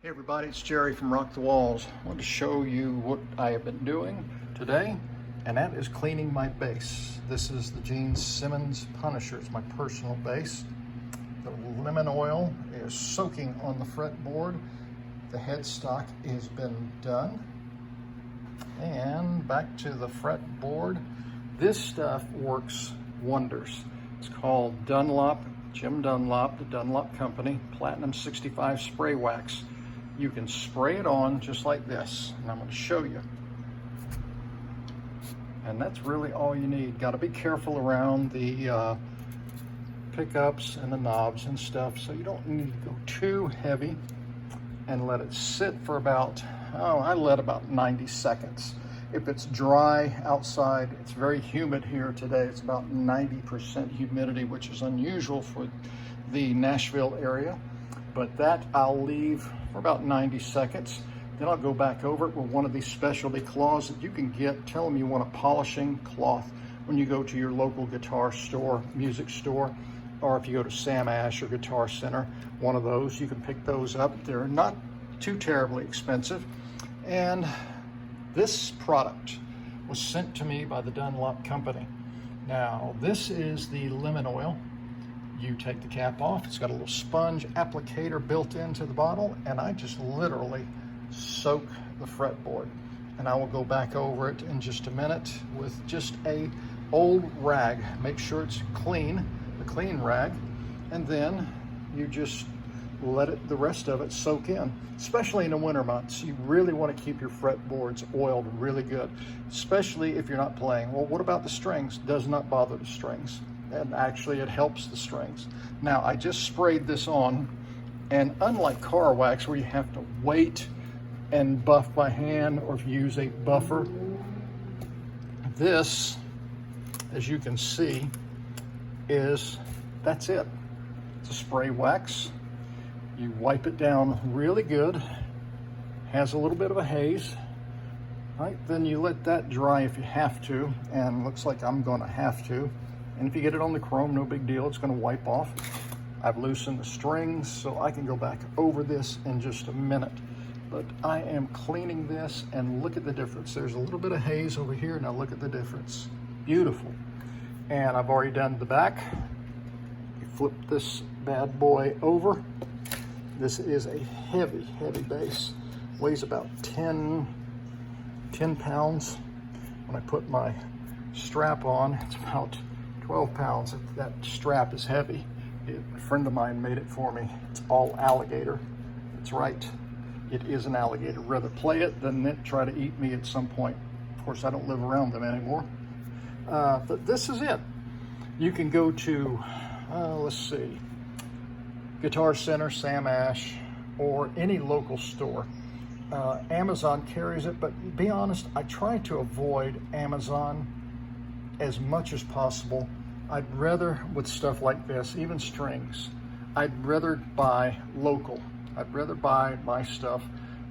Hey everybody, it's Jerry from Rock the Walls. I wanted to show you what I have been doing today, and that is cleaning my base. This is the Gene Simmons Punisher. It's my personal base. The lemon oil is soaking on the fretboard. The headstock has been done. And back to the fretboard. This stuff works wonders. It's called Dunlop, Jim Dunlop, the Dunlop Company, Platinum 65 Spray Wax. You can spray it on just like this, and I'm going to show you. And that's really all you need. Got to be careful around the pickups and the knobs and stuff, so you don't need to go too heavy, and let it sit for about, I let about 90 seconds. If it's dry outside, it's very humid here today. It's about 90% humidity, which is unusual for the Nashville area. But that I'll leave for about 90 seconds. Then I'll go back over it with one of these specialty cloths that you can get. Tell them you want a polishing cloth when you go to your local guitar store, music store, or if you go to Sam Ash or Guitar Center, one of those, you can pick those up. They're not too terribly expensive. And this product was sent to me by the Dunlop Company. Now, this is the lemon oil. You take the cap off, it's got a little sponge applicator built into the bottle, and I just literally soak the fretboard. And I will go back over it in just a minute with just a old rag. Make sure it's clean, the clean rag, and then you just let it, the rest of it soak in. Especially in the winter months, you really want to keep your fretboards oiled really good, especially if you're not playing. Well, what about the strings? Does not bother the strings. And actually it helps the strings. Now I just sprayed this on, and unlike car wax where you have to wait and buff by hand or if you use a buffer, this, as you can see, that's it. It's a spray wax. You wipe it down really good, has a little bit of a haze. Right, then you let that dry if you have to, and looks like I'm gonna have to. And if you get it on the chrome, no big deal, it's gonna wipe off. I've loosened the strings, so I can go back over this in just a minute. But I am cleaning this, and look at the difference. There's a little bit of haze over here, now look at the difference. Beautiful. And I've already done the back. You flip this bad boy over. This is a heavy, heavy base. Weighs about 10 pounds. When I put my strap on, it's about 12 pounds. That strap is heavy. A friend of mine made it for me. It's all alligator. That's right. It is an alligator. Rather play it than it try to eat me at some point. Of course, I don't live around them anymore. But this is it. You can go to, let's see, Guitar Center, Sam Ash, or any local store. Amazon carries it, but be honest, I try to avoid Amazon as much as possible. I'd rather, with stuff like this, even strings, I'd rather buy local. I'd rather buy my stuff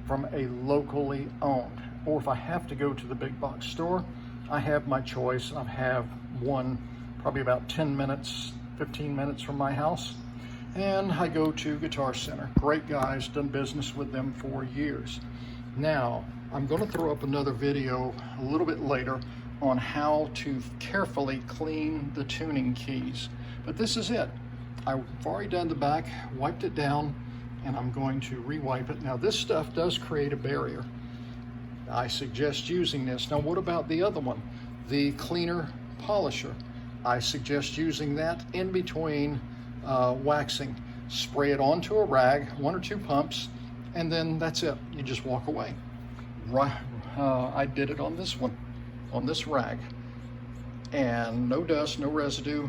from a locally owned. Or if I have to go to the big box store, I have my choice. I have one probably about 10 minutes, 15 minutes from my house. And I go to Guitar Center. Great guys, done business with them for years. Now, I'm gonna throw up another video a little bit later on how to carefully clean the tuning keys. But this is it. I've already done the back, wiped it down, and I'm going to re-wipe it. Now this stuff does create a barrier. I suggest using this. Now what about the other one? The cleaner polisher. I suggest using that in between waxing. Spray it onto a rag, 1 or 2 pumps, and then that's it. You just walk away. I did it on this one, on this rag, and no dust, no residue.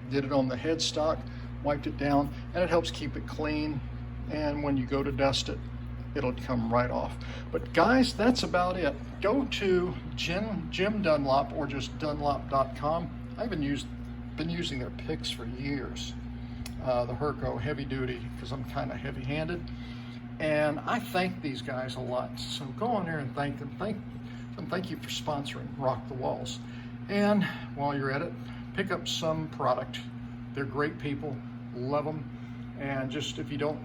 Did it on the headstock, wiped it down, and it helps keep it clean, and when you go to dust it, it'll come right off. But guys, that's about it. Go to Jim Dunlop or just dunlop.com. I've been using their picks for years. The Herco heavy duty, because I'm kind of heavy handed, and I thank these guys a lot. So go on there and thank them. Thank you for sponsoring Rock the Walls. And while you're at it, pick up some product. They're great people, love them. And just if you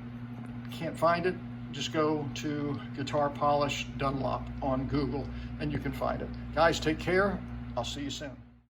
can't find it, just go to guitar polish Dunlop on Google and you can find it. Guys, take care. I'll see you soon.